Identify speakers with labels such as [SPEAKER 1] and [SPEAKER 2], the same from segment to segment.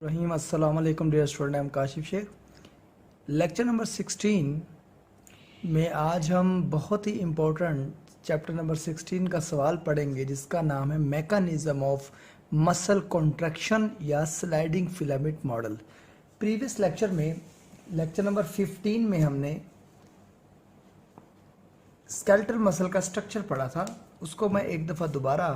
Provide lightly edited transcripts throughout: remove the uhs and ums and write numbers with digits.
[SPEAKER 1] रहीम अस्सलाम वालेकुम dear student, I am Kashif Sheikh. Lecture number 16 में आज हम बहुत ही इम्पोर्टेंट चैप्टर नंबर 16 का सवाल पढ़ेंगे जिसका नाम है मैकेनिज्म ऑफ मसल कॉन्ट्रैक्शन या sliding filament model. Previous lecture में लेक्चर नंबर 15 में हमने स्केलेटल मसल का स्ट्रक्चर पढ़ा था। उसको मैं एक दफ़ा दोबारा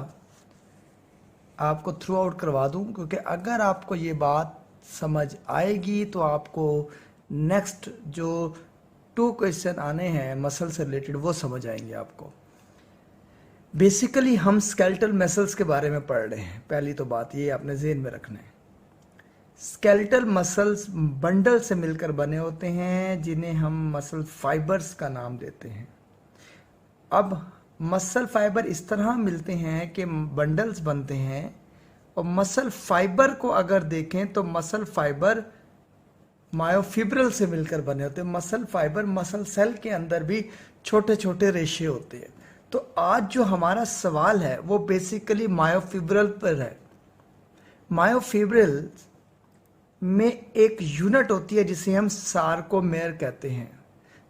[SPEAKER 1] आपको थ्रू आउट करवा दूं, क्योंकि अगर आपको ये बात समझ आएगी तो आपको नेक्स्ट जो 2 क्वेश्चन आने हैं मसल से रिलेटेड वो समझ आएंगे आपको। बेसिकली हम स्केलेटल मसल्स के बारे में पढ़ रहे हैं। पहली तो बात ये आपने ज़हन में रखना है, स्केलेटल मसल्स बंडल से मिलकर बने होते हैं जिन्हें हम मसल फाइबर्स का नाम देते हैं। अब मसल फाइबर इस तरह मिलते हैं कि बंडल्स बनते हैं, और मसल फाइबर को अगर देखें तो मसल फाइबर मायोफिब्रल से मिलकर बने होते हैं। मसल फाइबर मसल सेल के अंदर भी छोटे छोटे रेशे होते हैं। तो आज जो हमारा सवाल है वो बेसिकली मायोफिब्रल पर है। मायोफिब्रल में एक यूनिट होती है जिसे हम सार्कोमेर कहते हैं,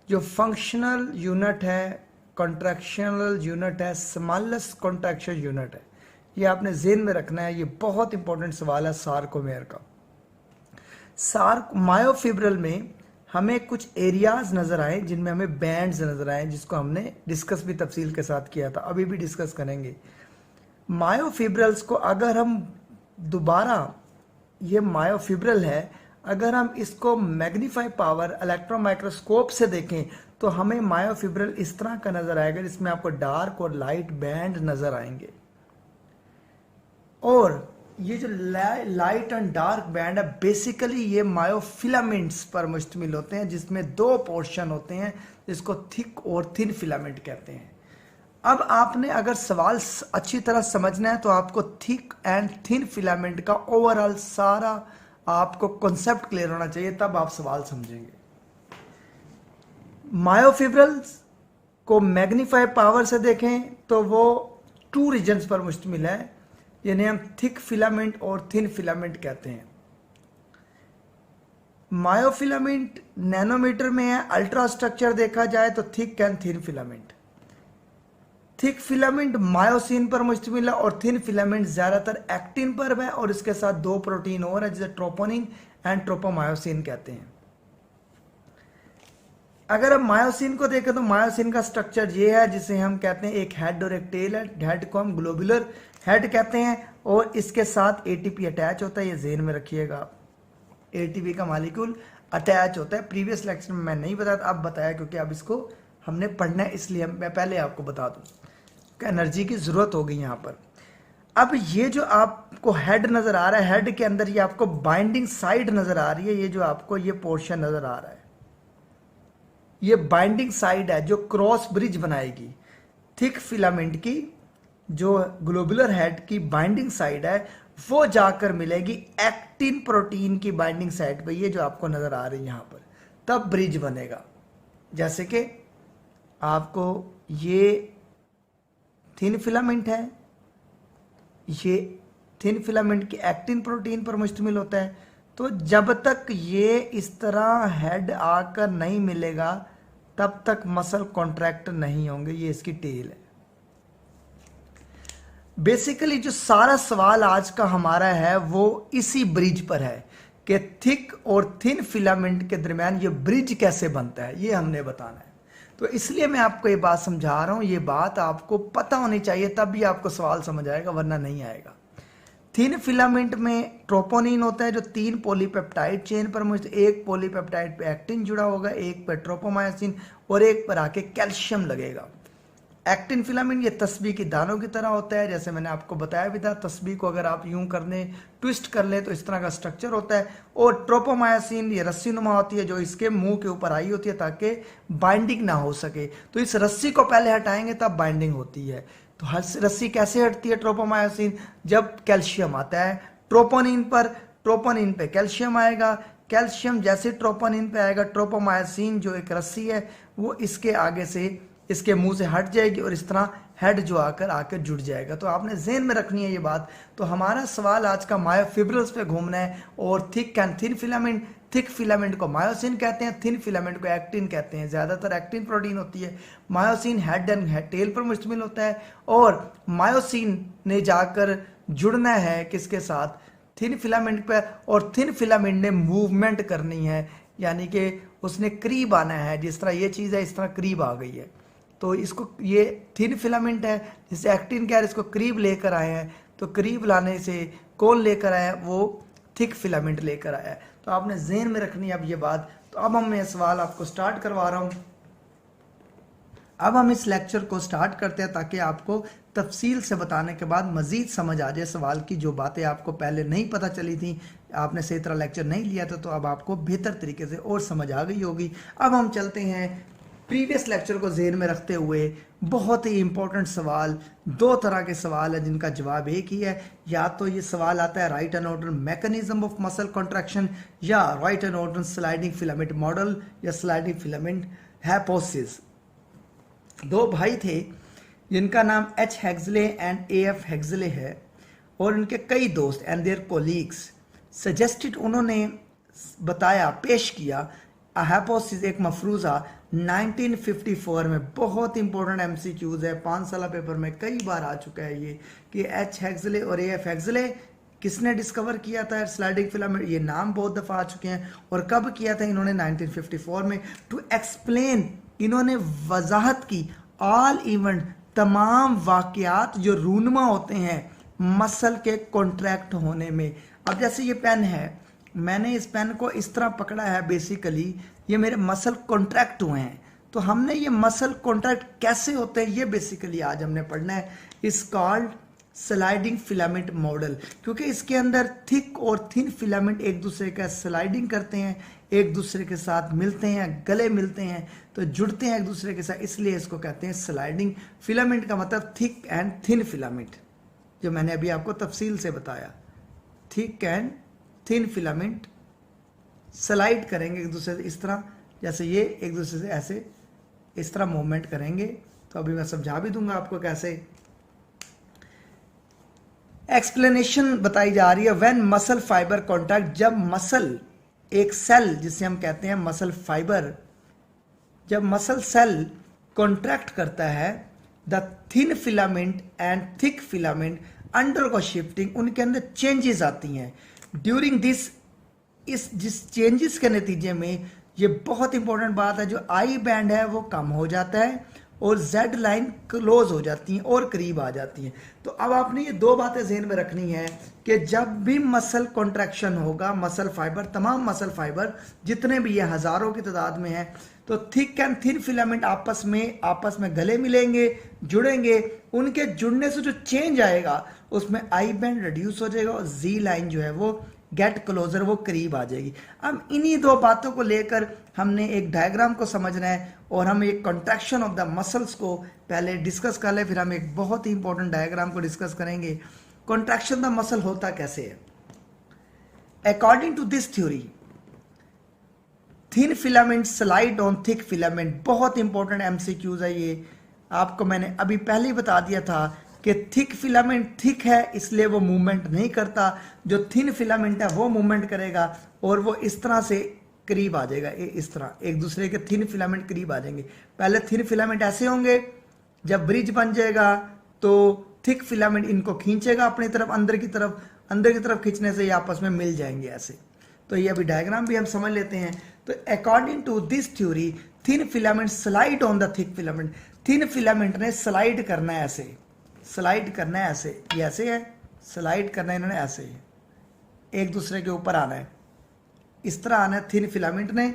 [SPEAKER 1] जो फंक्शनल यूनिट है, कॉन्ट्रैक्शनल यूनिट है, स्मॉलेस्ट कॉन्ट्रैक्शन यूनिट है। ये आपने ज़हन में रखना है, ये बहुत इंपॉर्टेंट सवाल है सार्कोमेर का। मायोफिब्रल में हमें कुछ एरियाज नज़र आए जिनमें हमें बैंड्स नज़र आए, जिसको हमने डिस्कस भी तफसील के साथ किया था, अभी भी डिस्कस करेंगे। मायोफिब्रल्स को अगर हम दोबारा, ये मायोफिब्रल है, अगर हम इसको मैग्नीफाई पावर इलेक्ट्रॉन माइक्रोस्कोप से देखें तो हमें मायोफिब्रल इस तरह का नजर आएगा, जिसमें आपको डार्क और लाइट बैंड नजर आएंगे। और ये जो लाइट एंड डार्क बैंड है बेसिकली ये मायोफिलामेंट्स पर मुश्तमिल होते हैं, जिसमें 2 पोर्शन होते हैं जिसको थिक और थिन फिलामेंट कहते हैं। अब आपने अगर सवाल अच्छी तरह समझना है तो आपको थिक एंड थिन फिलामेंट का ओवरऑल सारा आपको कॉन्सेप्ट क्लियर होना चाहिए, तब आप सवाल समझेंगे। मायोफिब्रल्स को मैग्नीफाई पावर से देखें तो वो 2 रीजन्स पर मुश्तमिल है, जिन्हें हम थिक फिलामेंट और थिन फिलामेंट कहते हैं। मायोफिलामेंट नैनोमीटर में है, अल्ट्रा स्ट्रक्चर देखा जाए तो thick and thin filament. Thick filament myosin पर मुश्तमिल है और थिन फिलामेंट ज्यादातर एक्टिन पर है, और इसके साथ 2 प्रोटीन और है जिसे ट्रोपोनिन एंड ट्रोपोमायोसिन कहते हैं। अगर हम मायोसिन को देखें तो मायोसिन का स्ट्रक्चर ये है, जिसे हम कहते हैं एक हेड और एक टेल है। हेड को हम ग्लोबुलर हेड कहते हैं और इसके साथ एटीपी अटैच होता है, ये ज़हन में रखिएगा। एटीपी का मॉलिक्यूल अटैच होता है। प्रीवियस लेक्चर में मैं नहीं बताया, अब बताया क्योंकि अब इसको हमने पढ़ना है, इसलिए मैं पहले आपको बता दूं कि एनर्जी की ज़रूरत होगी यहाँ पर। अब ये जो आपको हेड नज़र आ रहा है, हेड के अंदर ये आपको बाइंडिंग साइड नज़र आ रही है, ये जो आपको ये पोर्शन नज़र आ रहा है, ये बाइंडिंग साइड है जो क्रॉस ब्रिज बनाएगी। थिक फिलामेंट की जो ग्लोबुलर हेड की बाइंडिंग साइड है वो जाकर मिलेगी एक्टिन प्रोटीन की बाइंडिंग साइड पे, ये जो आपको नजर आ रही है यहाँ पर, तब ब्रिज बनेगा। जैसे कि आपको ये थिन फिलामेंट है, ये थिन फिलामेंट की एक्टिन प्रोटीन पर मुश्तमिल होता है। तो जब तक ये इस तरह हेड आकर नहीं मिलेगा तब तक मसल कॉन्ट्रैक्ट नहीं होंगे। ये इसकी टेल है। बेसिकली जो सारा सवाल आज का हमारा है वो इसी ब्रिज पर है कि थिक और थिन फिलामेंट के दरमियान ये ब्रिज कैसे बनता है, ये हमने बताना है। तो इसलिए मैं आपको ये बात समझा रहा हूं, ये बात आपको पता होनी चाहिए, तब भी आपको सवाल समझ आएगा, वरना नहीं आएगा। थिन फिलामेंट में ट्रोपोनिन होता है जो 3 पॉलीपेप्टाइड चेन पर एक पॉलीपेप्टाइड पे एक्टिन जुड़ा होगा, एक पर ट्रोपोमायोसिन और एक पर आके कैल्शियम लगेगा। एक्टिन फिलामेंट ये तस्बीह की दानों की तरह होता है, जैसे मैंने आपको बताया भी था। तस्बीह को अगर आप यूं करने ट्विस्ट कर ले तो इस तरह का स्ट्रक्चर होता है। और ट्रोपोमायोसिन ये रस्सी नुमा होती है जो इसके मुंह के ऊपर आई होती है ताकि बाइंडिंग ना हो सके। तो इस रस्सी को पहले हटाएंगे तब बाइंडिंग होती है। तो रस्सी कैसे हटती है ट्रोपोमायोसिन? जब कैल्शियम आता है ट्रोपोनिन पर, ट्रोपोनिन पे कैल्शियम आएगा, कैल्शियम जैसे ट्रोपोनिन पे आएगा, ट्रोपोमायोसिन जो एक रस्सी है वो इसके आगे से, इसके मुंह से हट जाएगी और इस तरह हेड जो आकर जुड़ जाएगा। तो आपने ज़हन में रखनी है ये बात। तो हमारा सवाल आज का मायोफिब्रिल्स पे घूमना है। और thick and thin filament, thick filament को मायोसिन कहते हैं, थिन फिलामेंट को एक्टिन कहते हैं। ज़्यादातर एक्टिन प्रोटीन होती है। मायोसिन हेड एंड टेल पर मुश्तमिल होता है और मायोसिन ने जाकर जुड़ना है किसके साथ, थिन फिलामेंट पर। और थिन फिलामेंट ने मूवमेंट करनी है, यानी कि उसने करीब आना है। जिस तरह ये चीज़ है इस तरह करीब आ गई है। तो इसको, ये थिन फिलामेंट है जिसे एक्टिन कह रहे हैं, इसको करीब लेकर आए हैं। तो करीब लाने से कौन लेकर आया, वो थिक फिलामेंट लेकर आया है। तो आपने ज़हन में रखनी है अब ये बात। तो अब मैं सवाल आपको स्टार्ट करवा रहा हूँ। अब हम इस लेक्चर को स्टार्ट करते हैं ताकि आपको तफसील से बताने के बाद मज़ीद समझ आ जाए सवाल की। जो बातें आपको पहले नहीं पता चली थी, आपने सही तरह लेक्चर नहीं लिया था, तो अब आपको बेहतर तरीके से और समझ आ गई होगी। अब हम चलते हैं प्रीवियस लेक्चर को ज़हन में रखते हुए। बहुत ही इंपॉर्टेंट सवाल, दो तरह के सवाल है जिनका जवाब एक ही है। या तो ये सवाल आता है write an order mechanism of muscle contraction, या write an order sliding filament model, या स्लाइडिंग फिलामेंट हाइपोथेसिस। दो भाई थे जिनका नाम H Huxley and A F Huxley है, और उनके कई दोस्त एंड देयर कोलीग्स सजेस्टेड, उन्होंने बताया, पेश किया हाइपोथेसिस, एक मफरूज़ा 1954 में। बहुत इंपॉर्टेंट एमसीक्यूज है, 5 साल पेपर में कई बार आ चुका है ये, कि एच हेक्सले और ए एफ हेक्सले किसने डिस्कवर किया था स्लाइडिंग फिलामेंट। ये नाम बहुत दफ़ा आ चुके हैं। और कब किया था इन्होंने, 1954 में। टू एक्सप्लेन, इन्होंने वजाहत की, ऑल इवेंट, तमाम वाक़यात जो रूनमा होते हैं मसल के कॉन्ट्रैक्ट होने में। अब जैसे ये पेन है, मैंने इस पेन को इस तरह पकड़ा है, बेसिकली ये मेरे मसल कॉन्ट्रैक्ट हुए हैं। तो हमने ये मसल कॉन्ट्रैक्ट कैसे होते हैं ये बेसिकली आज हमने पढ़ना है। इस कॉल्ड स्लाइडिंग फिलामेंट मॉडल, क्योंकि इसके अंदर थिक और थिन फिलामेंट एक दूसरे का स्लाइडिंग करते हैं, एक दूसरे के साथ मिलते हैं, गले मिलते हैं, तो जुड़ते हैं एक दूसरे के साथ, इसलिए इसको कहते हैं स्लाइडिंग फिलामेंट। का मतलब थिक एंड थिन फिलामेंट, जो मैंने अभी आपको तफसील से बताया। Thick and thin filament slide करेंगे एक दूसरे से, इस तरह, जैसे ये एक दूसरे से ऐसे इस तरह मूवमेंट करेंगे। तो अभी मैं समझा भी दूंगा आपको कैसे। एक्सप्लेनेशन बताई जा रही है। व्हेन मसल फाइबर कॉन्टैक्ट, जब मसल, एक सेल जिसे हम कहते हैं मसल फाइबर, जब मसल सेल कॉन्ट्रैक्ट करता है, the thin filament and thick filament undergo shifting, उनके अंदर चेंजेस आती हैं। ड्यूरिंग दिस, इस जिस चेंजेस के नतीजे में, ये बहुत इंपॉर्टेंट बात है, जो आई बैंड है वो कम हो जाता है और जेड लाइन क्लोज हो जाती हैं और करीब आ जाती हैं। तो अब आपने ये दो बातें ज़हन में रखनी है कि जब भी मसल कॉन्ट्रैक्शन होगा, मसल फाइबर, तमाम मसल फाइबर जितने भी ये हज़ारों की तादाद में है, तो थिक एंड थिन फिलामेंट आपस में गले मिलेंगे, जुड़ेंगे। उनके जुड़ने से जो चेंज आएगा उसमें आई बैंड रिड्यूस हो जाएगा और जी लाइन जो है वो गेट क्लोजर, वो करीब आ जाएगी। अब इन्हीं दो बातों को लेकर हमने एक डायग्राम को समझना है और हम एक कॉन्ट्रैक्शन ऑफ द मसल्स को पहले डिस्कस कर ले, फिर हम एक बहुत ही इंपॉर्टेंट डायग्राम को डिस्कस करेंगे। कॉन्ट्रैक्शन द मसल होता कैसे है। According to this theory, thin filament slide on thick filament. बहुत इंपॉर्टेंट एमसीक्यूज है ये, आपको मैंने अभी पहले ही बता दिया था कि थिक फिलामेंट थिक है इसलिए वो मूवमेंट नहीं करता, जो थिन फिलामेंट है वो मूवमेंट करेगा और वो इस तरह से करीब आ जाएगा, इस तरह एक दूसरे के थिन फिलामेंट करीब आ जाएंगे। पहले थिन फिलामेंट ऐसे होंगे, जब ब्रिज बन जाएगा तो थिक फिलामेंट इनको खींचेगा अपनी तरफ, अंदर की तरफ खींचने से ये आपस में मिल जाएंगे ऐसे। तो ये अभी डायग्राम भी हम समझ लेते हैं। तो according to this theory, thin filament slide on the thick filament. Thin filament ने स्लाइड करना है ऐसे, स्लाइड करना है ऐसे, ये ऐसे है, स्लाइड करना है इन्होंने ऐसे, एक दूसरे के ऊपर आना है, इस तरह आना है थिन फिलामेंट ने।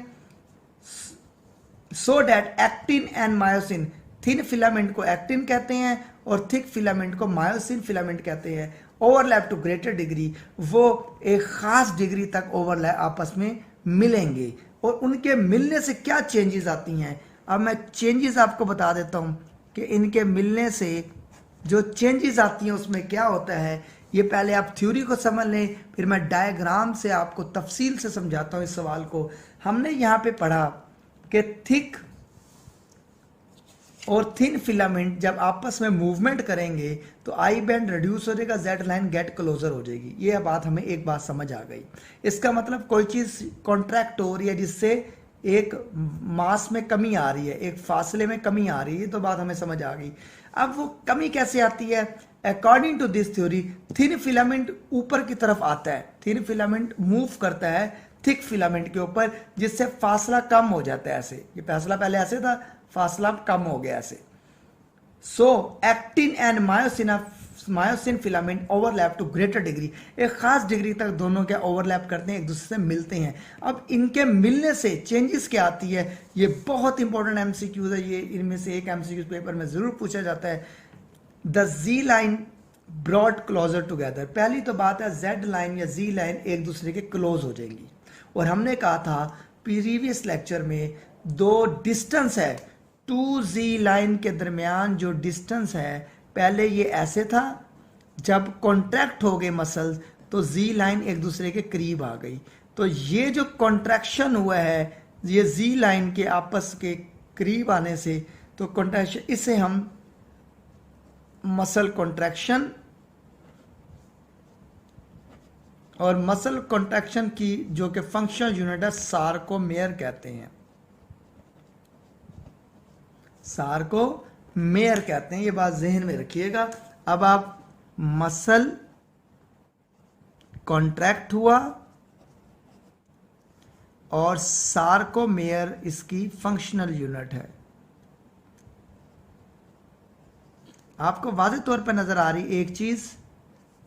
[SPEAKER 1] So that actin and myosin, thin filament को एक्टिन कहते हैं और थिक फिलामेंट को मायोसिन फिलामेंट कहते हैं। ओवरलैप टू ग्रेटर डिग्री, वो एक खास डिग्री तक ओवरलैप आपस में मिलेंगे। और उनके मिलने से क्या चेंजेस आती हैं, अब मैं चेंजेस आपको बता देता हूं कि इनके मिलने से जो चेंजेस आती हैं उसमें क्या होता है। ये पहले आप थ्योरी को समझ लें, फिर मैं डायग्राम से आपको तफसील से समझाता हूं इस सवाल को। हमने यहां पे पढ़ा कि थिक और थिन फिलामेंट जब आपस में मूवमेंट करेंगे तो आई बैंड रिड्यूस हो जाएगा, जेड लाइन गेट क्लोजर हो जाएगी। ये बात हमें एक बात समझ आ गई। इसका मतलब कोई चीज कॉन्ट्रैक्ट हो रही है जिससे एक मास में कमी आ रही है, एक फासले में कमी आ रही है, तो बात हमें समझ आ गई। अब वो कमी कैसे आती है? According to this theory thin filament ऊपर की तरफ आता है, थिन फिलामेंट मूव करता है थिक फिलामेंट के ऊपर, जिससे फासला कम हो जाता है। ऐसे ये फासला पहले ऐसे था, फासला कम हो गया ऐसे। So actin and myosin filament overlap to greater degree, एक खास डिग्री तक दोनों क्या ओवरलैप करते हैं, एक दूसरे से मिलते हैं। अब इनके मिलने से चेंजेस क्या आती है, ये बहुत इंपॉर्टेंट एमसीक्यूज है। ये इनमें से एक एमसीक्यू पेपर में जरूर पूछा जाता है। The Z line brought closer together, पहली तो बात है जेड लाइन या जी लाइन एक दूसरे के क्लोज हो जाएंगी। और हमने कहा था प्रीवियस लेक्चर में दो डिस्टेंस है, 2Z लाइन के दरमियान जो डिस्टेंस है, पहले ये ऐसे था, जब कॉन्ट्रैक्ट हो गए मसल्स तो Z लाइन एक दूसरे के करीब आ गई। तो ये जो कॉन्ट्रैक्शन हुआ है ये Z लाइन के आपस के करीब आने से, तो कॉन्ट्रैक्शन, इसे हम मसल कॉन्ट्रैक्शन, और मसल कॉन्ट्रैक्शन की जो कि फंक्शनल यूनिट है सार्कोमेयर कहते हैं, सार्कोमेयर कहते हैं। ये बात जहन में रखिएगा। अब आप मसल कॉन्ट्रैक्ट हुआ और सार्कोमेयर इसकी फंक्शनल यूनिट है। आपको वाज़ेह तौर पर नजर आ रही एक चीज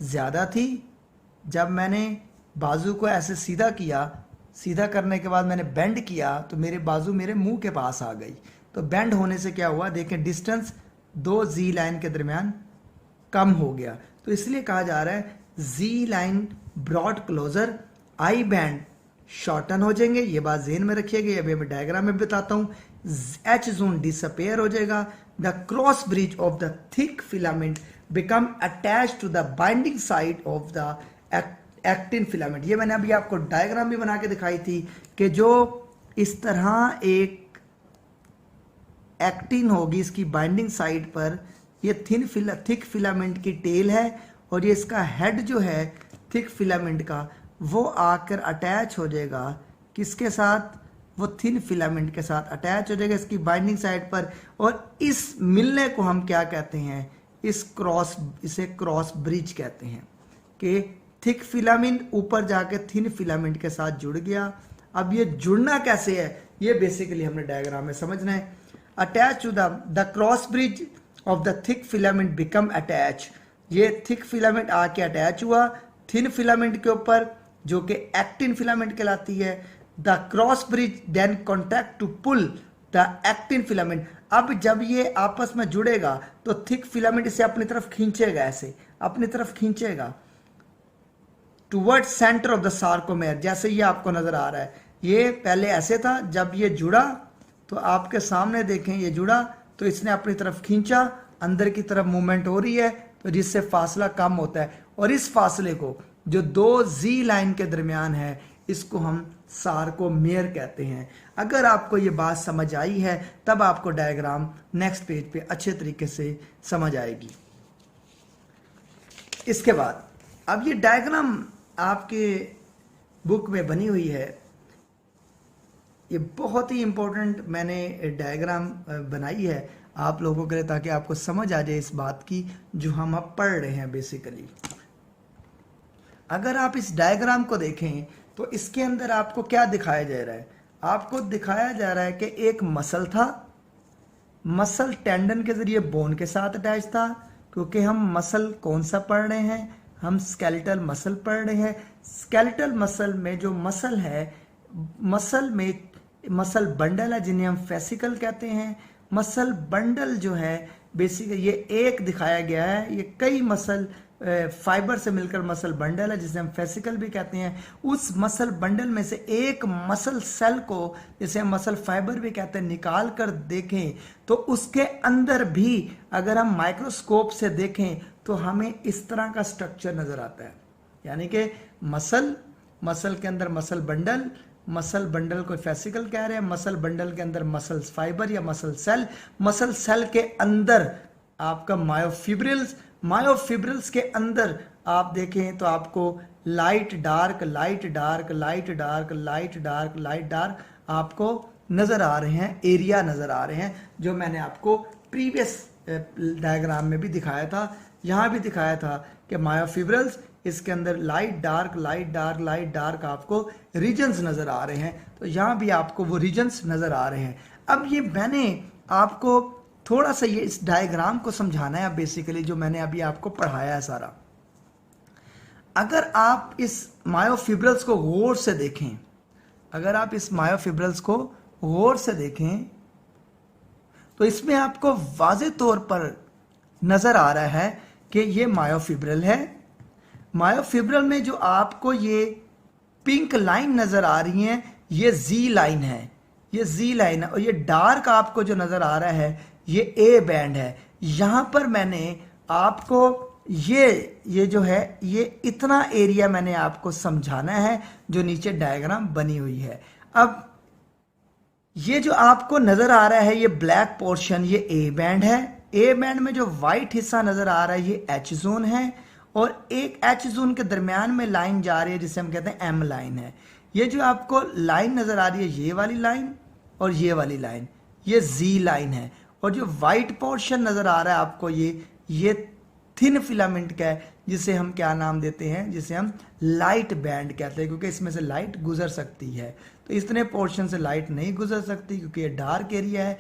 [SPEAKER 1] ज्यादा थी, जब मैंने बाजू को ऐसे सीधा किया, सीधा करने के बाद मैंने बेंड किया तो मेरे बाजू मेरे मुंह के पास आ गई। तो बेंड होने से क्या हुआ, देखें डिस्टेंस दो जी लाइन के दरमियान कम हो गया। तो इसलिए कहा जा रहा है Z line brought closer, I band shorten हो जाएंगे। ये बात जेहन में रखिएगा, अभी मैं डायग्राम में बताता हूं। एच जोन डिसअपेयर हो जाएगा। The cross bridge of the thick filament become attach to the binding side of the actin filament. ये मैंने अभी आपको डायग्राम भी बना के दिखाई थी कि जो इस तरह एक एक्टिन होगी इसकी बाइंडिंग साइड पर, ये थिक फिलामेंट की टेल है, और ये इसका हेड जो है थिक फिलामेंट का, वो आकर अटैच हो जाएगा किसके साथ, वो थिन फिलामेंट के साथ अटैच हो जाएगा इसकी बाइंडिंग साइड पर। और इस मिलने को हम क्या कहते हैं, इसे क्रॉस ब्रिज कहते हैं कि थिक फिलामेंट ऊपर जाके थिन फिलामेंट के साथ जुड़ गया। अब ये जुड़ना कैसे है, ये बेसिकली हमने डायग्राम में समझना है। Attach to the cross bridge of the thick filament become attach, ये थिक फिलामेंट आके अटैच हुआ थिन फिलामेंट के ऊपर जो कि एक्टिन फिलामेंट कहलाती है। The cross bridge then contact to pull the actin filament. अब जब ये आपस में जुड़ेगा तो थिक फिलामेंट इसे अपनी तरफ खींचेगा, ऐसे अपनी तरफ खींचेगा toward centre of the sarcomere. जैसे ये आपको नजर आ रहा है, ये पहले ऐसे था, जब ये जुड़ा तो आपके सामने देखें ये जुड़ा तो इसने अपनी तरफ खींचा, अंदर की तरफ मूवमेंट हो रही है, तो जिससे फासला कम होता है। और इस फासले को जो दो जी लाइन के दरमियान है, इसको हम सार्कोमेयर कहते हैं। अगर आपको ये बात समझ आई है तब आपको डायग्राम नेक्स्ट पेज पे अच्छे तरीके से समझ आएगी। इसके बाद अब ये डायग्राम आपके बुक में बनी हुई है, ये बहुत ही इंपॉर्टेंट मैंने डायग्राम बनाई है आप लोगों के लिए, ताकि आपको समझ आ जाए इस बात की जो हम अब पढ़ रहे हैं। बेसिकली अगर आप इस डायग्राम को देखें तो इसके अंदर आपको क्या दिखाया जा रहा है, आपको दिखाया जा रहा है कि एक मसल था, मसल टेंडन के जरिए बोन के साथ अटैच था, क्योंकि हम मसल कौन सा पढ़ रहे हैं, हम स्केलेटल मसल पढ़ रहे हैं। स्केलेटल मसल में जो मसल है, मसल में मसल बंडल है जिन्हें हम फेसिकल कहते हैं। मसल बंडल जो है बेसिकली ये एक दिखाया गया है, ये कई मसल फाइबर से मिलकर मसल बंडल है जिसे हम फेसिकल भी कहते हैं। उस मसल बंडल में से एक मसल सेल को, जिसे हम मसल फाइबर भी कहते हैं, निकाल कर देखें तो उसके अंदर भी अगर हम माइक्रोस्कोप से देखें तो हमें इस तरह का स्ट्रक्चर नजर आता है। यानी कि मसल मसल के अंदर मसल बंडल, मसल बंडल को फेसिकल कह रहे हैं, मसल बंडल के अंदर मसल फाइबर या मसल सेल, मसल सेल के अंदर आपका मायोफिब्रिल्स, मायोफिब्रिल्स के अंदर आप देखें तो आपको light dark, light dark, light dark, light dark, light dark आपको नजर आ रहे हैं, एरिया नजर आ रहे हैं, जो मैंने आपको प्रीवियस डायग्राम में भी दिखाया था, यहां भी दिखाया था कि मायोफिब्रिल्स, इसके अंदर light dark, light dark, light dark आपको रीजन्स नजर आ रहे हैं, तो यहां भी आपको वो रीजन्स नजर आ रहे हैं। अब ये मैंने आपको थोड़ा सा ये इस डायग्राम को समझाना है, बेसिकली जो मैंने अभी आपको पढ़ाया है सारा। अगर आप इस मायोफिब्रिल्स को गौर से देखें, अगर आप इस मायोफिब्रिल्स को गौर से देखें तो इसमें आपको वाज़ेह तौर पर नजर आ रहा है कि ये मायोफिब्रिल है। मायोफिब्रिल में जो आपको ये पिंक लाइन नजर आ रही है, ये जी लाइन है, ये जी लाइन है, और ये डार्क आपको जो नजर आ रहा है ये ए बैंड है। यहां पर मैंने आपको ये जो है ये इतना एरिया मैंने आपको समझाना है जो नीचे डायग्राम बनी हुई है। अब ये जो आपको नजर आ रहा है ये ब्लैक पोर्शन, ये ए बैंड है। ए बैंड में जो व्हाइट हिस्सा नजर आ रहा है ये एच जोन है, और एक एच जोन के दरमियान में लाइन जा रही है जिसे हम कहते हैं एम लाइन है। ये जो आपको लाइन नजर आ रही है ये वाली लाइन और ये वाली लाइन, ये जी लाइन है। और जो व्हाइट पोर्शन नजर आ रहा है आपको ये थिन फिलामेंट का है, जिसे हम क्या नाम देते हैं, जिसे हम लाइट बैंड कहते हैं, क्योंकि इसमें से लाइट गुजर सकती है। तो इतने पोर्शन से लाइट नहीं गुजर सकती क्योंकि ये डार्क एरिया है।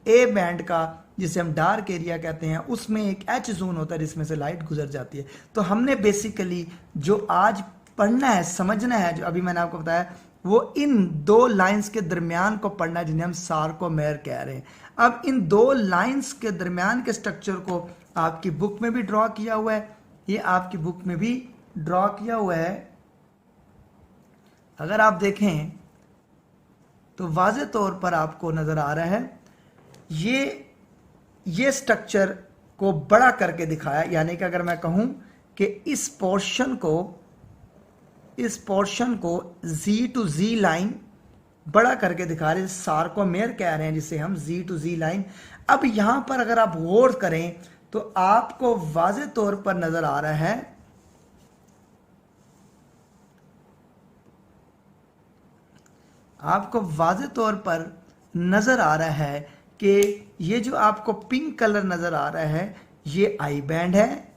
[SPEAKER 1] ए बैंड का जिसे हम डार्क एरिया कहते हैं उसमें एक एच जोन होता है जिसमें से लाइट गुजर जाती है। तो हमने बेसिकली जो आज पढ़ना है, समझना है, जो अभी मैंने आपको बताया, वो इन दो लाइंस के दरमियान को पढ़ना है जिन्हें हम सार्कोमेर कह रहे हैं। अब इन दो लाइंस के दरमियान के स्ट्रक्चर को आपकी बुक में भी ड्रॉ किया हुआ है, ये आपकी बुक में भी ड्रॉ किया हुआ है। अगर आप देखें तो वाज़ेह तौर पर आपको नजर आ रहा है ये स्ट्रक्चर को बड़ा करके दिखाया, यानी कि अगर मैं कहूं कि इस पोर्शन को जी टू जी लाइन बड़ा करके दिखा रहे हैं, सार्कोमेर कह रहे हैं जिसे हम, जी टू जी लाइन। अब यहां पर अगर आप गौर करें तो आपको वाज़ेह तौर पर नजर आ रहा है, आपको वाज़ेह तौर पर नजर आ रहा है कि ये जो आपको पिंक कलर नजर आ रहा है ये आई बैंड है,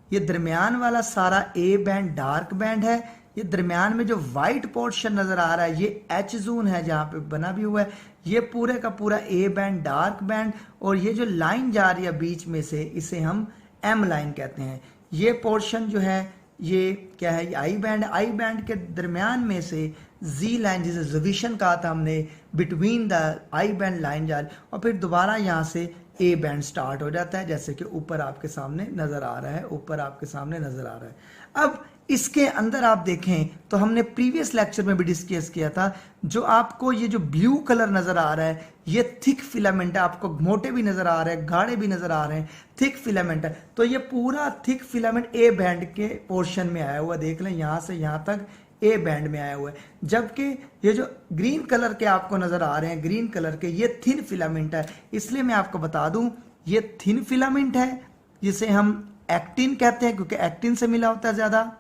[SPEAKER 1] ये दरमियान वाला सारा ए बैंड डार्क बैंड है, ये दरमियान में जो व्हाइट पोर्शन नजर आ रहा है ये एच जोन है जहां पे बना भी हुआ है, ये पूरे का पूरा ए बैंड डार्क बैंड, और ये जो लाइन जा रही है बीच में से इसे हम एम लाइन कहते हैं। ये पोर्शन जो है ये क्या है, ये आई बैंड, आई बैंड के दरमियान में से जी लाइन जिसे जविशन कहा था हमने, between the I band line जा रही, और फिर दोबारा यहाँ से ए बैंड स्टार्ट हो जाता है, जैसे कि ऊपर आपके सामने नजर आ रहा है, ऊपर आपके सामने नजर आ रहा है। अब इसके अंदर आप देखें तो हमने प्रीवियस लेक्चर में भी डिस्कस किया था, जो आपको ये जो ब्लू कलर नजर आ रहा है ये थिक फिलामेंट है, आपको मोटे भी नजर आ रहे हैं, गाढ़े भी नजर आ रहे हैं, थिक फिलामेंट है। तो ये पूरा थिक फिलामेंट ए बैंड के पोर्शन में आया हुआ, देख लें यहां से यहां तक ए बैंड में आया हुआ है, जबकि ये जो ग्रीन कलर के आपको नजर आ रहे हैं, ग्रीन कलर के, ये थिन फिलामेंट है। इसलिए मैं आपको बता दूं ये थिन फिलामेंट है जिसे हम एक्टिन कहते हैं, क्योंकि एक्टिन से मिला होता है ज्यादा।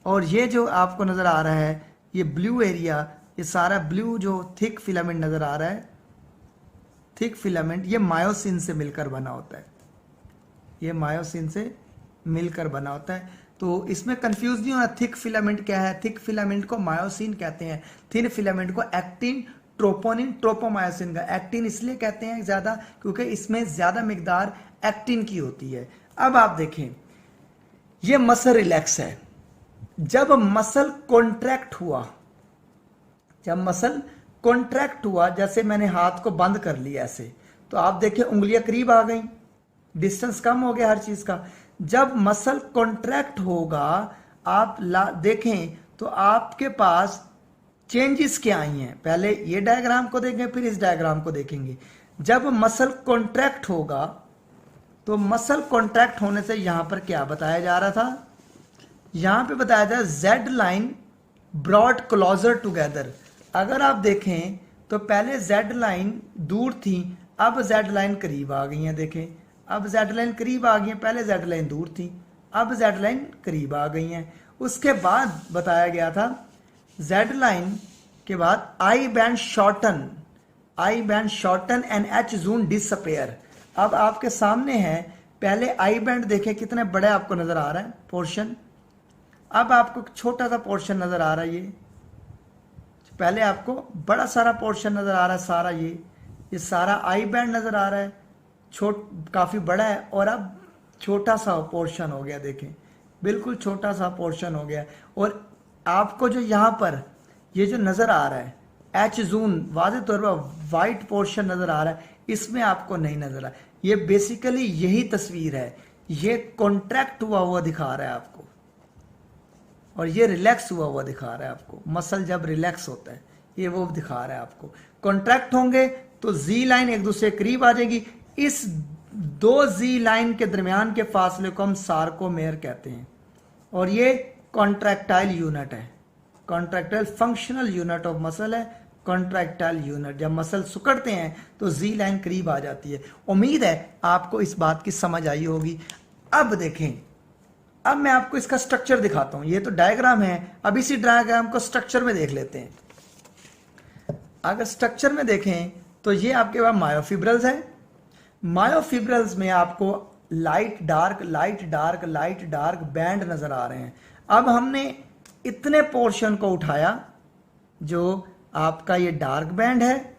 [SPEAKER 1] और ये जो आपको नजर आ रहा है ये ब्लू एरिया, ये सारा ब्लू जो थिक फिलामेंट नजर आ रहा है, थिक फिलामेंट, ये मायोसिन से मिलकर बना होता है, ये मायोसिन से मिलकर बना होता है। तो इसमें कंफ्यूज नहीं होना, थिक फिलामेंट क्या है, थिक फिलामेंट को मायोसिन कहते हैं, थिन फिलामेंट को एक्टिन, ट्रोपोनिन, ट्रोपोमायोसिन का। एक्टिन इसलिए कहते हैं ज्यादा क्योंकि इसमें ज्यादा मिकदार एक्टिन की होती है। अब आप देखें ये मसल रिलैक्स है, जब मसल कॉन्ट्रैक्ट हुआ, जब मसल कॉन्ट्रैक्ट हुआ, जैसे मैंने हाथ को बंद कर लिया ऐसे, तो आप देखें उंगलियां करीब आ गई, डिस्टेंस कम हो गया हर चीज का। जब मसल कॉन्ट्रैक्ट होगा आप देखें तो आपके पास चेंजेस क्या आई हैं, पहले ये डायग्राम को देखें फिर इस डायग्राम को देखेंगे। जब मसल कॉन्ट्रैक्ट होगा तो मसल कॉन्ट्रैक्ट होने से यहां पर क्या बताया जा रहा था, यहां पे बताया था Z line brought closer together. अगर आप देखें तो पहले जेड लाइन दूर थी, अब जेड लाइन करीब आ गई है। देखें अब जेड लाइन करीब आ गई है, पहले जेड लाइन दूर थी, अब जेड लाइन करीब आ गई है। उसके बाद बताया गया था जेड लाइन के बाद आई band shorten and H zone disappear. अब आपके सामने है, पहले आई बैंड देखें कितने बड़े आपको नजर आ रहा है पोर्शन, अब आपको छोटा सा पोर्शन नजर आ रहा है। ये पहले आपको बड़ा सारा पोर्शन नजर आ रहा है, सारा ये सारा आई बैंड नजर आ रहा है, काफी बड़ा है, और अब छोटा सा पोर्शन हो गया। देखें बिल्कुल छोटा सा पोर्शन हो गया। और आपको जो यहां पर ये जो नजर आ रहा है एच जोन वाज़ेह तौर पर वाइट पोर्शन नजर आ रहा है, इसमें आपको नहीं नजर आ। ये बेसिकली यही तस्वीर है, ये कॉन्ट्रैक्ट हुआ हुआ दिखा रहा है आपको, और ये रिलैक्स हुआ हुआ दिखा रहा है आपको। मसल जब रिलैक्स होता है ये वो दिखा रहा है आपको। कॉन्ट्रैक्ट होंगे तो जी लाइन एक दूसरे के करीब आ जाएगी। इस दो जी लाइन के दरमियान के फासले को हम सार्कोमेर कहते हैं, और ये कॉन्ट्रैक्टाइल यूनिट है। Contractile functional unit of muscle है। कॉन्ट्रैक्टाइल यूनिट, जब मसल सुकड़ते हैं तो जी लाइन करीब आ जाती है। उम्मीद है आपको इस बात की समझ आई होगी। अब देखें, अब मैं आपको इसका स्ट्रक्चर दिखाता हूं। ये तो डायग्राम है, अब इसी डायग्राम को स्ट्रक्चर में देख लेते हैं। अगर स्ट्रक्चर में देखें तो ये आपके पास मायोफिब्रल्स है। मायोफिब्रल्स में आपको light dark light dark light dark band नजर आ रहे हैं। अब हमने इतने पोर्शन को उठाया जो आपका ये डार्क बैंड है,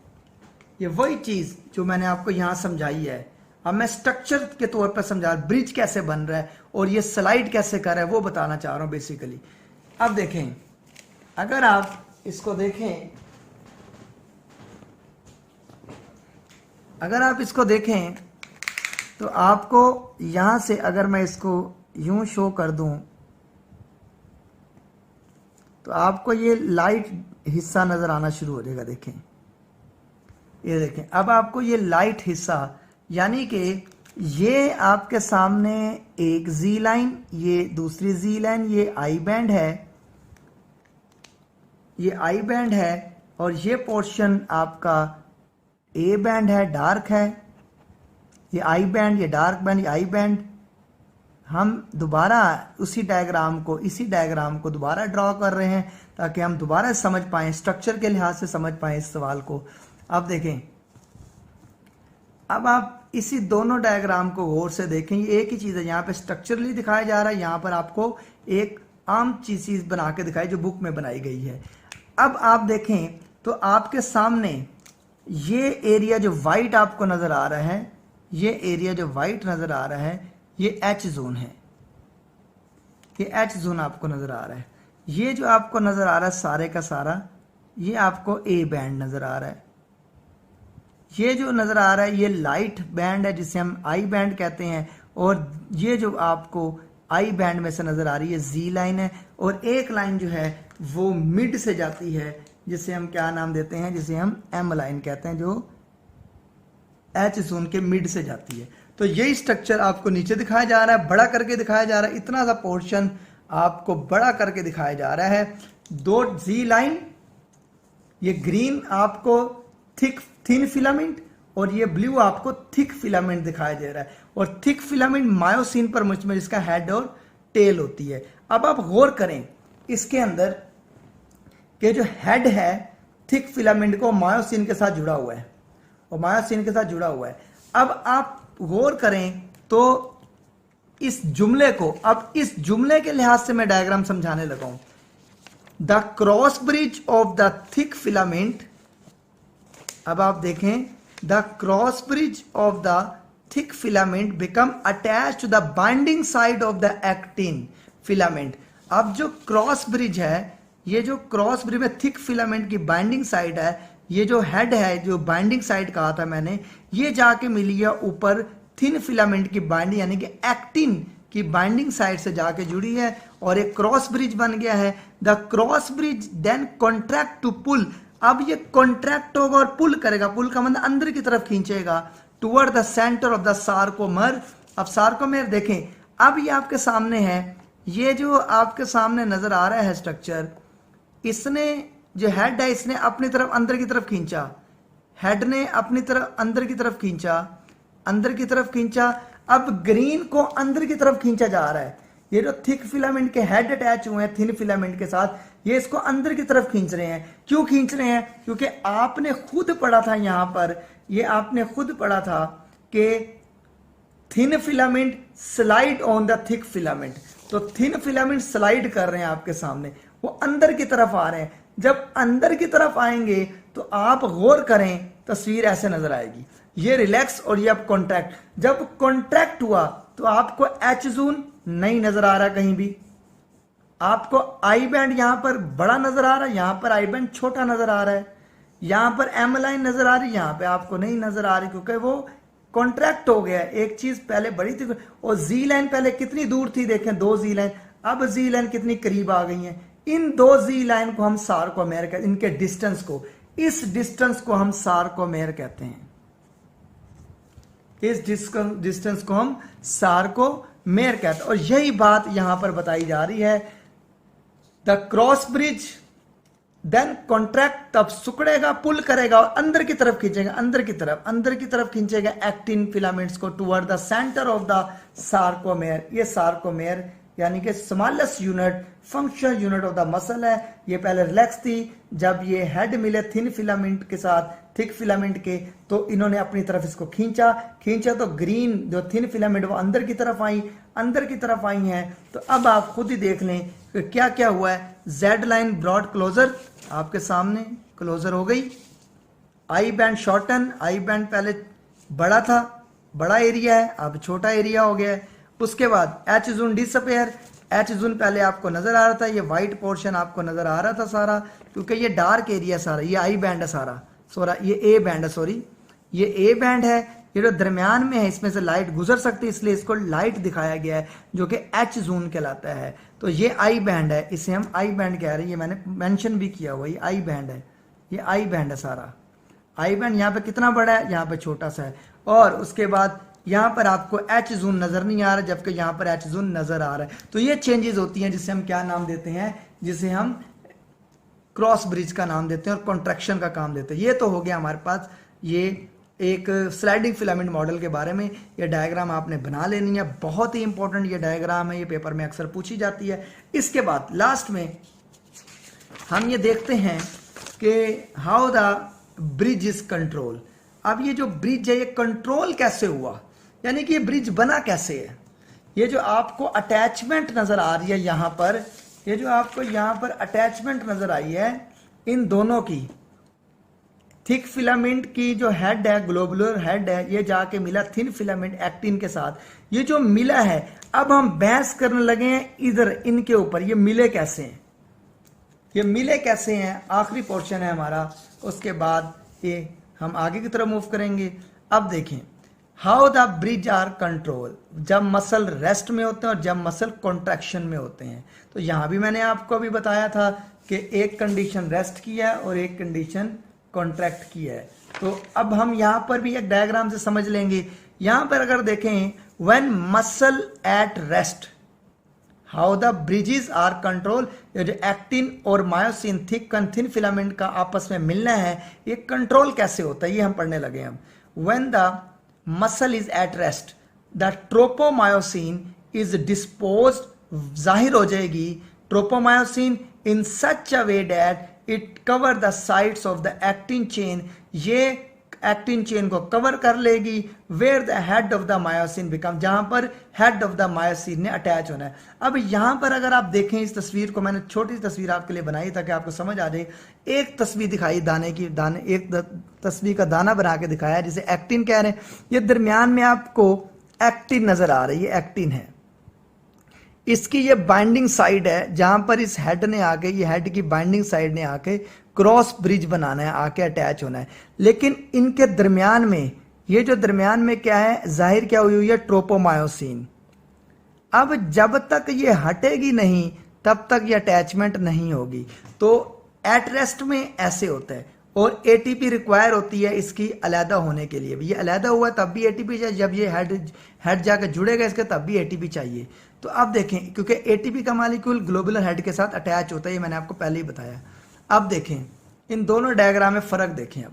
[SPEAKER 1] ये वही चीज जो मैंने आपको यहां समझाई है। अब मैं स्ट्रक्चर के तौर पर समझा, ब्रिज कैसे बन रहा है और ये स्लाइड कैसे कर रहा है वो बताना चाह रहा हूं बेसिकली। अब देखें, अगर आप इसको देखें, अगर आप इसको देखें तो आपको यहां से अगर मैं इसको यूं शो कर दूं तो आपको ये लाइट हिस्सा नजर आना शुरू हो जाएगा। देखें, ये देखें, अब आपको ये लाइट हिस्सा, यानी कि ये आपके सामने एक जी लाइन, ये दूसरी जी लाइन, ये आई बैंड है, ये आई बैंड है, और ये पोर्शन आपका ए बैंड है, डार्क है। ये आई बैंड, ये डार्क बैंड, ये आई बैंड। हम दोबारा इसी डायग्राम को दोबारा ड्रॉ कर रहे हैं ताकि हम दोबारा समझ पाएं, स्ट्रक्चर के लिहाज से समझ पाएं इस सवाल को। अब देखें, अब आप इसी दोनों डायग्राम को गौर से देखें, ये एक ही चीज है। यहाँ पे स्ट्रक्चरली दिखाया जा रहा है, यहाँ पर आपको एक आम चीज बना के दिखाई जो बुक में बनाई गई है। अब आप देखें तो आपके सामने ये एरिया जो वाइट आपको नजर आ रहा है, ये एरिया जो वाइट नजर आ रहा है, ये एच जोन है। ये एच जोन आपको नजर आ रहा है। ये जो आपको नजर आ रहा है सारे का सारा, ये आपको ए बैंड नजर आ रहा है। ये जो नजर आ रहा है ये लाइट बैंड है जिसे हम आई बैंड कहते हैं, और ये जो आपको आई बैंड में से नजर आ रही है जी लाइन है, और एक लाइन जो है वो मिड से जाती है जिसे हम क्या नाम देते हैं, जिसे हम एम लाइन कहते हैं, जो एच जोन के मिड से जाती है। तो यही स्ट्रक्चर आपको नीचे दिखाया जा रहा है, बड़ा करके दिखाया जा रहा है। इतना सा पोर्शन आपको बड़ा करके दिखाया जा रहा है। दो जी लाइन, ये ग्रीन आपको थिन फिलामेंट, और ये ब्लू आपको थिक फिलामेंट दिखाई दे रहा है। और थिक फिलामेंट मायोसिन पर मुश्तमिल, इसका हेड और टेल होती है। अब आप गौर करें इसके अंदर कि जो हेड है थिक फिलामेंट को मायोसिन के साथ जुड़ा हुआ है, और मायोसिन के साथ जुड़ा हुआ है। अब आप गौर करें तो इस जुमले को, अब इस जुमले के लिहाज से मैं डायग्राम समझाने लगा हूं। The cross bridge of the thick filament, अब आप देखें, the cross bridge of the thick filament become attach to the binding side of the actin filament. अब जो क्रॉस ब्रिज है, ये जो क्रॉस ब्रिज में थिक फिलामेंट की बाइंडिंग साइड है, ये जो हेड है, जो बाइंडिंग साइड कहा था मैंने, ये जाके मिली है ऊपर थिन फिलामेंट की बाइंडिंग, यानी कि एक्टिन की बाइंडिंग साइड से जाके जुड़ी है, और एक क्रॉस ब्रिज बन गया है। The cross bridge then contract to pull. अब ये कॉन्ट्रैक्ट होगा और पुल करेगा, पुल का मतलब अंदर की तरफ खींचेगा, toward the centre of the sarcomere. अब सार्कोमेर देखें, अब ये आपके सामने है, ये जो आपके सामने नजर आ रहा है स्ट्रक्चर, इसने जो हेड है इसने अपनी तरफ अंदर की तरफ खींचा, हेड ने अपनी तरफ अंदर की तरफ खींचा, अंदर की तरफ खींचा। अब ग्रीन को अंदर की तरफ खींचा जा रहा है। ये जो थिक फिलामेंट के हेड अटैच हुए हैं थिन फिलामेंट के साथ, ये इसको अंदर की तरफ खींच रहे हैं। क्यों खींच रहे हैं? क्योंकि आपने खुद पढ़ा था यहां पर, ये आपने खुद पढ़ा था कि thin filament slide on the thick filament. तो थिन फिलामेंट स्लाइड कर रहे हैं आपके सामने, वो अंदर की तरफ आ रहे हैं। जब अंदर की तरफ आएंगे तो आप गौर करें, तस्वीर ऐसे नजर आएगी, ये रिलैक्स और ये अब कॉन्ट्रैक्ट। जब कॉन्ट्रैक्ट हुआ तो आपको एच जोन नहीं नजर आ रहा कहीं भी, आपको आई बैंड यहां पर बड़ा नजर आ रहा है, यहां पर आई बैंड छोटा नजर आ रहा है, यहां पर एम लाइन नजर आ रही है, यहां पे आपको नहीं नजर आ रही, क्योंकि वो कॉन्ट्रैक्ट हो गया है। एक चीज पहले बड़ी थी और जी लाइन पहले कितनी दूर थी, देखें 2 जी लाइन, अब जी लाइन कितनी करीब आ गई है। इन 2 जी लाइन को हम सार्कोमेर कहते हैं, इनके डिस्टेंस को, इस डिस्टेंस को हम सार्कोमेर कहते हैं, इस डिस्टेंस को हम सार्कोमेर कहते हैं। और यही बात यहां पर बताई जा रही है। The cross bridge then contract, तब सुकड़ेगा, पुल करेगा और अंदर की तरफ खींचेगा, अंदर की तरफ खींचेगा एक्टिन फिलामेंट्स को toward the centre of the sarcomere. ये सार्कोमेर यानी कि smallest unit, functional unit of the muscle है। ये पहले रिलैक्स थी, जब ये हेड मिले थिन फिलामेंट के साथ थिक फिलामेंट के, तो इन्होंने अपनी तरफ इसको खींचा तो ग्रीन जो थिन फिलामेंट वो अंदर की तरफ आई हैं। तो अब आप खुद ही देख लें कि क्या क्या हुआ है। जेड लाइन ब्रॉड क्लोजर, आपके सामने क्लोजर हो गई। आई बैंड शॉर्टन, आई बैंड पहले बड़ा था, बड़ा एरिया है, अब छोटा एरिया हो गया है। उसके बाद H zone disappear, H zone पहले आपको नजर आ रहा था, ये व्हाइट पोर्शन आपको नजर आ रहा था सारा, क्योंकि ये डार्क एरिया सारा, ये आई बैंड है सारा, ये ए बैंड है, सॉरी ये ए बैंड है। ये जो दरमियान में है इसमें से लाइट गुजर सकती है, इसलिए इसको लाइट दिखाया गया है, जो कि एच जोन कहलाता है। तो ये आई बैंड है, इसे हम आई बैंड कह रहे हैं, ये मैंने मेंशन भी किया हुआ, ये आई बैंड है, ये आई बैंड है सारा। आई बैंड यहाँ पे कितना बड़ा है, यहाँ पे छोटा सा है। और उसके बाद यहाँ पर आपको एच जोन नजर नहीं आ रहा, जबकि यहाँ पर एच जोन नजर आ रहा है। तो ये चेंजेस होती हैं, जिसे हम क्या नाम देते हैं, जिसे हम क्रॉस ब्रिज का नाम देते हैं और कॉन्ट्रैक्शन का काम देते हैं। ये तो हो गया हमारे पास ये एक स्लाइडिंग फिलामेंट मॉडल के बारे में। ये डायग्राम आपने बना लेनी है, बहुत ही इंपॉर्टेंट ये डायग्राम है, ये पेपर में अक्सर पूछी जाती है। इसके बाद लास्ट में हम ये देखते हैं कि how the bridge is control. अब ये जो ब्रिज है ये कंट्रोल कैसे हुआ, यानी कि ये ब्रिज बना कैसे है। ये जो आपको अटैचमेंट नजर आ रही है यहाँ पर, ये जो आपको यहाँ पर अटैचमेंट नजर आई है इन दोनों की, थिक फिलामेंट की जो हेड है, ग्लोबुलर हेड है, ये जाके मिला थिन फिलामेंट एक्टिन के साथ। ये जो मिला है, अब हम बहस करने लगे हैं इधर इनके ऊपर, ये मिले कैसे हैं, ये मिले कैसे हैं, आखिरी पोर्शन है हमारा। उसके बाद ये हम आगे की तरफ मूव करेंगे। अब देखें how the bridge are control, जब मसल रेस्ट में होते हैं और जब मसल कॉन्ट्रैक्शन में होते हैं। तो यहां भी मैंने आपको अभी बताया था कि एक कंडीशन रेस्ट की है और एक कंडीशन कॉन्ट्रैक्ट की है। तो अब हम यहां पर भी एक डायग्राम से समझ लेंगे। यहां पर अगर देखें, when muscle at rest how the bridges are control, ये जो एक्टिन और मायोसिन थिक थिन फिलामेंट का आपस में मिलना है, ये कंट्रोल कैसे होता है, ये हम पढ़ने लगे हम। When the muscle is at rest the tropomyosin is disposed, जाहिर हो जाएगी tropomyosin in such a way that it cover the sides of the actin chain, ये एक्टिन चेन को कवर कर लेगी। Where the head of the myosin become, जहां पर head of the myosin ने अटैच होना है। अब यहां पर अगर आप देखें इस तस्वीर को, मैंने छोटी सी तस्वीर आपके लिए बनाई ताकि आपको समझ आ जाए। एक तस्वीर दिखाई दाने की, दाने एक तस्वीर का दाना बना के दिखाया जिसे एक्टिन कह रहे हैं। ये दरमियान में आपको एक्टिन नजर आ रही है, एक्टिन है, इसकी ये बाइंडिंग साइड है, जहां पर इस हेड ने आके, ये हेड की बाइंडिंग साइड ने आके क्रॉस ब्रिज बनाना है, आके अटैच होना है। लेकिन इनके दरमियान में, ये जो दरमियान में क्या है, जाहिर क्या हुई है, ट्रोपोमायोसिन। अब जब तक ये हटेगी नहीं तब तक ये अटैचमेंट नहीं होगी। तो एट रेस्ट में ऐसे होता है और एटीपी रिक्वायर होती है इसकी अलहदा होने के लिए। ये अलहदा हुआ तब भी एटीपी चाहिए, जब ये हेड जाकर जुड़ेगा इसके तब भी एटीपी चाहिए। तो अब देखें, क्योंकि एटीपी का मॉलिक्यूल ग्लोबुलर हेड के साथ अटैच होता है, ये मैंने आपको पहले ही बताया। अब देखें इन दोनों डायग्राम में फर्क देखें। अब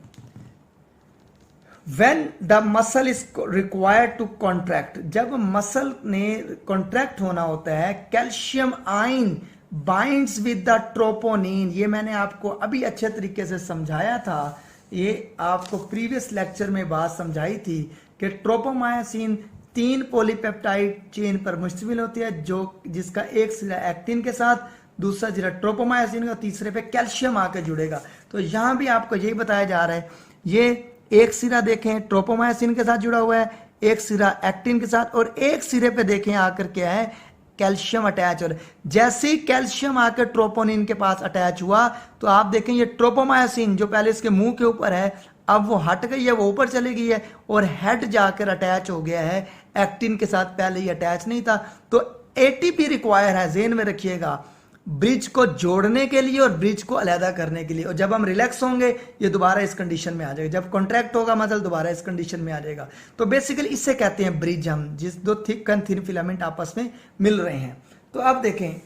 [SPEAKER 1] When the muscle is required to contract, जब मसल ने कॉन्ट्रैक्ट होना होता है, calcium ion binds with the troponin. ये मैंने आपको अभी अच्छे तरीके से समझाया था, ये आपको प्रीवियस लेक्चर में बात समझाई थी कि ट्रोपोमायोसिन 3 पॉलीपेप्टाइड चेन पर मुश्तमिल होती है, जो जिसका एक सिरा एक्टिन के साथ, दूसरा सिरा ट्रोपोमायोसिन का, तीसरे पे कैल्शियम आकर जुड़ेगा। तो यहां भी आपको यही बताया जा रहा है, ये एक सिरा देखें ट्रोपोमायोसिन के साथ जुड़ा हुआ है, एक सिरा एक्टिन के साथ, और एक सिरे पे देखें आकर क्या है, कैल्शियम अटैच हो रहा है। जैसे ही कैल्शियम आकर ट्रोपोनिन के पास अटैच हुआ तो आप देखें ये ट्रोपोमायोसिन जो पहले इसके मुंह के ऊपर है, अब वो हट गई है, वो ऊपर चली गई है और हेड जाकर अटैच हो गया है एक्टिन के साथ, पहले ही अटैच नहीं था। तो एटीपी रिक्वायर है, जेन में रखिएगा, ब्रिज को जोड़ने के लिए और ब्रिज को अलहदा करने के लिए। और जब हम रिलैक्स होंगे ये दोबारा इस कंडीशन में आ जाएगा, जब कॉन्ट्रैक्ट होगा मतलब दोबारा इस कंडीशन में आ जाएगा। तो बेसिकली इससे कहते हैं ब्रिज, हम जिस दो थिक एंड थिन फिलामेंट आपस में मिल रहे हैं। तो अब देखें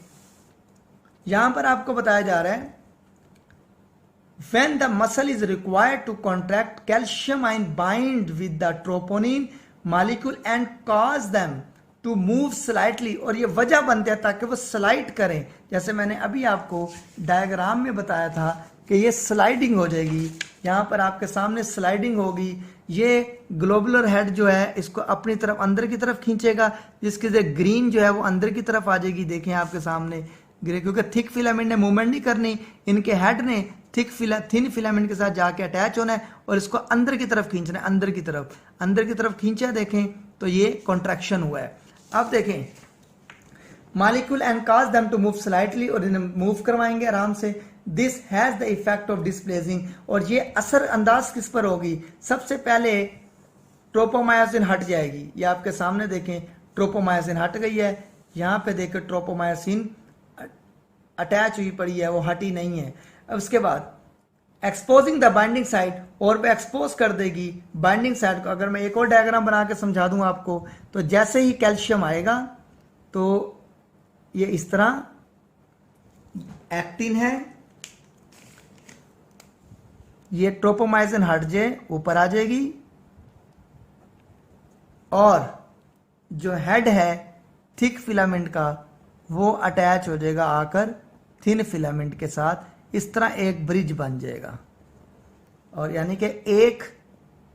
[SPEAKER 1] यहां पर आपको बताया जा रहा है, when the muscle is required to contract, calcium ion bind with the troponin molecule and cause them to move slightly, और ये वजह बनते हैं ताकि वो स्लाइड करें। जैसे मैंने अभी आपको डायग्राम में बताया था कि ये स्लाइडिंग हो जाएगी, यहाँ पर आपके सामने स्लाइडिंग होगी, ये ग्लोबुलर हेड जो है इसको अपनी तरफ अंदर की तरफ खींचेगा, जिसकी से ग्रीन जो है वो अंदर की तरफ आ जाएगी। देखें आपके सामने ग्रे, क्योंकि थिक फिलामेंट ने मूवमेंट नहीं करनी, इनके हेड ने थिन फिलामेंट के साथ जाके अटैच होना है और इसको अंदर की तरफ खींचना है, अंदर की तरफ खींचा देखें तो ये कॉन्ट्रैक्शन हुआ है। अब देखें molecule and cause them to move slightly, और इन्हें मूव करवाएंगे आराम से। This has the effect of displacing, और ये असर अंदाज किस पर होगी, सबसे पहले ट्रोपोमायोसिन हट जाएगी। ये आपके सामने देखें ट्रोपोमायोसिन हट गई है, यहां पे देखें ट्रोपोमायोसिन अटैच हुई पड़ी है, वो हटी नहीं है। अब उसके बाद एक्सपोजिंग द बाइंडिंग साइड, और पे एक्सपोज कर देगी बाइंडिंग साइड को। अगर मैं एक और डायग्राम बना के समझा दूं आपको, तो जैसे ही कैल्शियम आएगा तो ये इस तरह एक्टिन है, ये ट्रोपोमायोसिन हट जाए ऊपर आ जाएगी, और जो हेड है थिक फिलामेंट का वो अटैच हो जाएगा आकर थिन फिलामेंट के साथ। इस तरह एक ब्रिज बन जाएगा, और यानी कि एक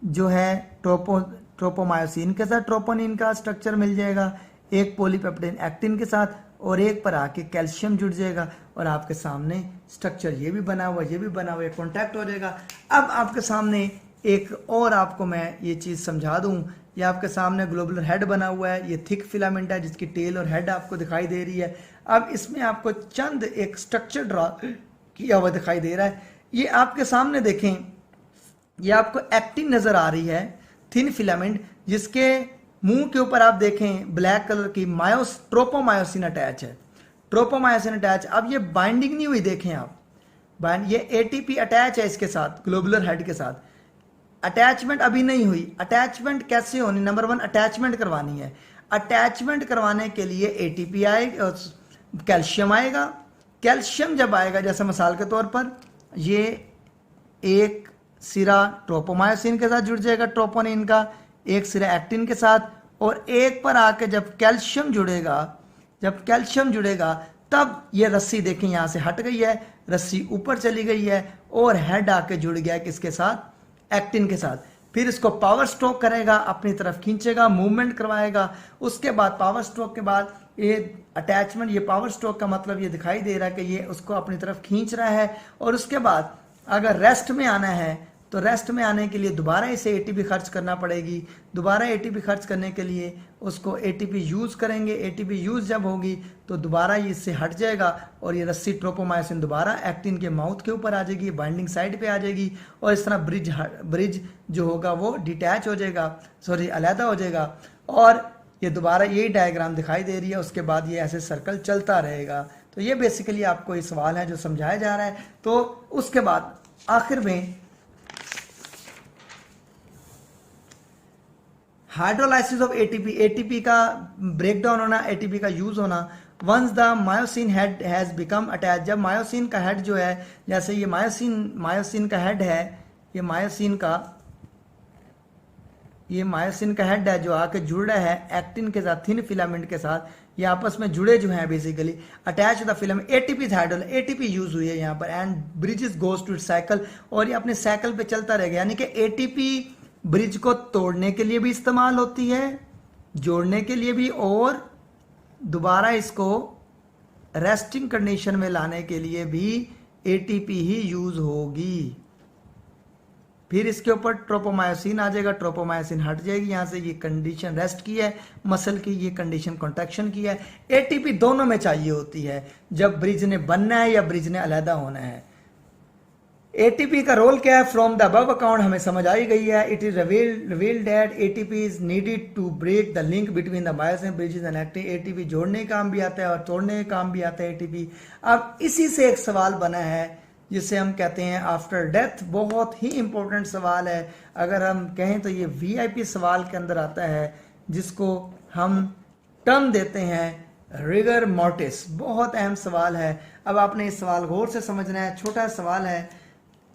[SPEAKER 1] जो है ट्रोपोमायोसिन के साथ ट्रोपोनिन का स्ट्रक्चर मिल जाएगा, एक पॉलीपेप्टाइड एक्टिन के साथ, और एक पर आके कैल्शियम जुड़ जाएगा, और आपके सामने स्ट्रक्चर ये भी बना हुआ, ये भी बना हुआ, कॉन्टैक्ट हो जाएगा। अब आपके सामने एक और आपको मैं ये चीज़ समझा दूं, ये आपके सामने ग्लोबुलर हेड बना हुआ है, ये थिक फिलामेंट है जिसकी टेल और हेड आपको दिखाई दे रही है। अब इसमें आपको चंद एक स्ट्रक्चर ड्रा किया हुआ दिखाई दे रहा है। ये आपके सामने देखें, ये आपको एक्टिन नजर आ रही है, थिन फिलामेंट, जिसके मुंह के ऊपर आप देखें ब्लैक कलर की ट्रोपोमायोसिन अटैच है, ट्रोपोमायोसिन अटैच। अब ये बाइंडिंग नहीं हुई, देखें आप, ये एटीपी अटैच है इसके साथ, ग्लोबुलर हेड के साथ अटैचमेंट अभी नहीं हुई। अटैचमेंट कैसे होनी, नंबर 1 अटैचमेंट करवानी है, अटैचमेंट करवाने के लिए एटीपी आएगा, कैल्शियम आएगा। कैल्शियम जब आएगा, जैसे मिसाल के तौर पर ये एक सिरा ट्रोपोमायोसिन के साथ जुड़ जाएगा ट्रोपोनिन का, एक सिरा एक्टिन के साथ, और एक पर आके जब कैल्शियम जुड़ेगा तब ये रस्सी देखें यहां से हट गई है, रस्सी ऊपर चली गई है, और हेड आके जुड़ गया किसके साथ, एक्टिन के साथ। फिर इसको पावर स्ट्रोक करेगा, अपनी तरफ खींचेगा, मूवमेंट करवाएगा। उसके बाद पावर स्ट्रोक के बाद ये अटैचमेंट, ये पावर स्ट्रोक का मतलब ये दिखाई दे रहा है कि ये उसको अपनी तरफ खींच रहा है। और उसके बाद अगर रेस्ट में आना है तो रेस्ट में आने के लिए दोबारा इसे एटीपी खर्च करना पड़ेगी। दोबारा एटीपी खर्च करने के लिए उसको एटीपी यूज करेंगे, एटीपी यूज जब होगी तो दोबारा ये इससे हट जाएगा, और ये रस्सी ट्रोपोमायोसिन दोबारा एक्टिन के माउथ के ऊपर आ जाएगी, बाइंडिंग साइड पे आ जाएगी, और इस तरह ब्रिज जो होगा वो डिटैच हो जाएगा, अलहदा हो जाएगा। और ये दोबारा यही डायग्राम दिखाई दे रही है, उसके बाद ये ऐसे सर्कल चलता रहेगा। तो ये बेसिकली आपको ये सवाल है जो समझाया जा रहा है। तो उसके बाद आखिर में हाइड्रोलाइसिस ऑफ एटीपी, एटीपी का ब्रेकडाउन होना, एटीपी का यूज होना। Once the myosin head has become attach, जब मायोसिन का हेड जो है, जैसे ये मायोसिन का हेड है, ये मायोसिन का हेड है जो आके जुड़ रहा है एक्टिन के साथ, थिन फिलामेंट के साथ, ये आपस में जुड़े जो हैं basically, attach the filament, ATP हाइड्रोल, एटीपी यूज हुई है यहाँ पर, and bridges goes to cycle, और ये अपने साइकिल पे चलता रहेगा। यानी कि एटीपी ब्रिज को तोड़ने के लिए भी इस्तेमाल होती है, जोड़ने के लिए भी, और दोबारा इसको रेस्टिंग कंडीशन में लाने के लिए भी एटीपी ही यूज होगी। फिर इसके ऊपर ट्रोपोमायोसिन आ जाएगा, ट्रोपोमायोसिन हट जाएगी यहां से, ये कंडीशन रेस्ट की है मसल की, ये कंडीशन कॉन्ट्रैक्शन की है। एटीपी दोनों में चाहिए होती है, जब ब्रिज ने बनना है या ब्रिज ने अलहदा होना है। एटीपी का रोल क्या है, फ्रॉम द अबव अकाउंट हमें समझ आई गई है। It is revealed that ATP is needed to break the link between the myosin bridges and actin. ATP जोड़ने का काम भी आता है और तोड़ने का काम भी आता है एटीपी। अब इसी से एक सवाल बना है जिसे हम कहते हैं आफ्टर डेथ, बहुत ही इंपॉर्टेंट सवाल है। अगर हम कहें तो ये वीआईपी सवाल के अंदर आता है, जिसको हम टर्म देते हैं रिगर मोर्टिस। बहुत अहम सवाल है। अब आपने इस सवाल गौर से समझना है, छोटा सवाल है।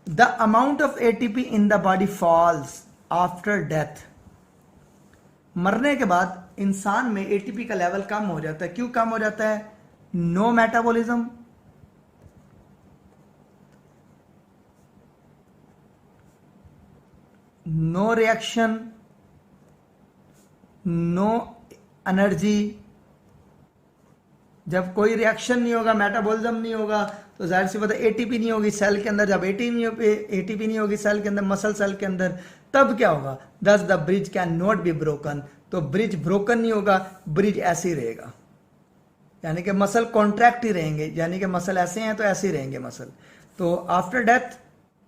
[SPEAKER 1] The amount of ATP in the body false after death. मरने के बाद इंसान में एटीपी का लेवल कम हो जाता है। क्यों कम हो जाता है? No metabolism, no reaction, no energy. जब कोई रिएक्शन नहीं होगा, मेटाबॉलिज्म नहीं होगा, तो जाहिर सी बात है एटीपी नहीं होगी सेल के अंदर। जब एटीपी नहीं होगी सेल के अंदर, मसल सेल के अंदर, तब क्या होगा? दस the bridge can not be broken. तो ब्रिज ब्रोकन नहीं होगा, ब्रिज ऐसे ही रहेगा, यानी कि मसल कॉन्ट्रैक्ट ही रहेंगे, यानी कि मसल ऐसे हैं तो ऐसे ही रहेंगे मसल। तो आफ्टर डेथ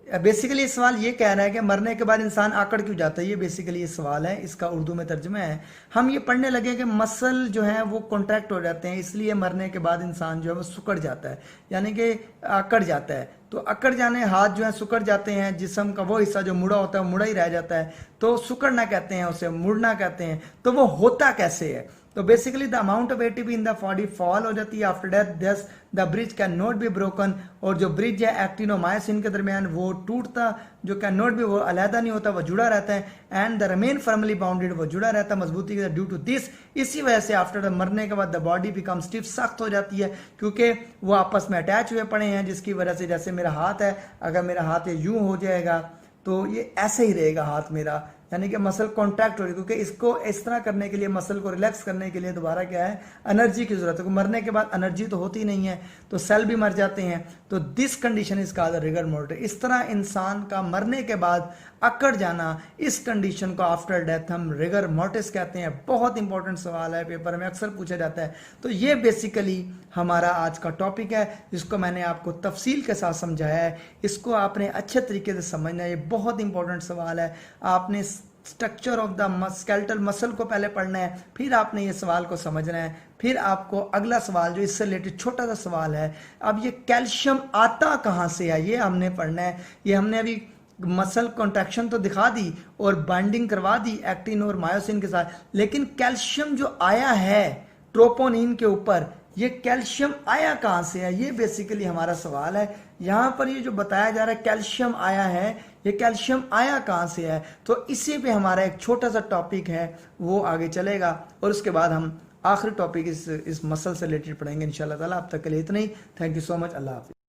[SPEAKER 1] बेसिकली सवाल ये कह रहा है कि मरने के बाद इंसान आकड़ क्यों जाता है, ये बेसिकली ये सवाल है। इसका उर्दू में तर्जुमा है। हम ये पढ़ने लगे कि मसल जो है वो कॉन्ट्रैक्ट हो जाते हैं, इसलिए मरने के बाद इंसान जो है वो सुकड़ जाता है, यानी कि आकड़ जाता है। तो अकड़ जाने, हाथ जो है सुकड़ जाते हैं, जिस्म का वो हिस्सा जो मुड़ा होता है मुड़ा ही रह जाता है, तो सुकड़ना कहते हैं उसे, मुड़ना कहते हैं। तो वो होता कैसे है? तो basically the amount of ATP in the body fall हो जाती है आफ्टर डेथ, दस the bridge can not be broken. और जो ब्रिज है एक्टिन और मायोसिन के दरमियान वो टूटता, जो कैन नॉट बी, वो अलहदा नहीं होता, वो जुड़ा रहता है। And the remain firmly bounded, वो जुड़ा रहता है मजबूती के साथ। ड्यू टू दिस, इसी वजह से आफ्टर द मरने के बाद द बॉडी बिकम स्टिफ, सख्त हो जाती है, क्योंकि वो आपस में अटैच हुए पड़े हैं, जिसकी वजह से जैसे मेरा हाथ है, अगर मेरा हाथ ये यूं हो जाएगा तो ये ऐसे ही रहेगा हाथ मेरा, यानी कि मसल कॉन्टैक्ट हो रही है। क्योंकि इसको इस तरह करने के लिए, मसल को रिलैक्स करने के लिए दोबारा क्या है, एनर्जी की जरूरत है। मरने के बाद एनर्जी तो होती नहीं है, तो सेल भी मर जाते हैं। तो this condition is called rigor mortis. इस तरह इंसान का मरने के बाद अकड़ जाना, इस कंडीशन को आफ्टर डेथ हम रिगर मोर्टिस कहते हैं। बहुत इंपॉर्टेंट सवाल है, पेपर में अक्सर पूछा जाता है। तो ये बेसिकली हमारा आज का टॉपिक है, जिसको मैंने आपको तफसील के साथ समझाया है। इसको आपने अच्छे तरीके से समझना है, ये बहुत इंपॉर्टेंट सवाल है। आपने structure of the skeletal muscle को पहले पढ़ना है, फिर आपने ये सवाल को समझना है, फिर आपको अगला सवाल जो इससे रिलेटेड छोटा सा सवाल है, अब ये कैल्शियम आता कहाँ से है, ये हमने पढ़ना है। ये हमने अभी मसल कॉन्ट्रैक्शन तो दिखा दी और बाइंडिंग करवा दी एक्टिन और मायोसिन के साथ, लेकिन कैल्शियम जो आया है ट्रोपोनिन के ऊपर, ये कैल्शियम आया कहाँ से है, ये बेसिकली हमारा सवाल है। यहां पर ये जो बताया जा रहा है कैल्शियम आया है, ये कैल्शियम आया कहाँ से है, तो इसी पे हमारा एक छोटा सा टॉपिक है, वो आगे चलेगा। और उसके बाद हम आखिरी टॉपिक इस मसल से रिलेटेड पढ़ेंगे इंशाल्लाह ताला। अब तक के लिए इतना ही। Thank you so much. अल्लाह हाफिज़।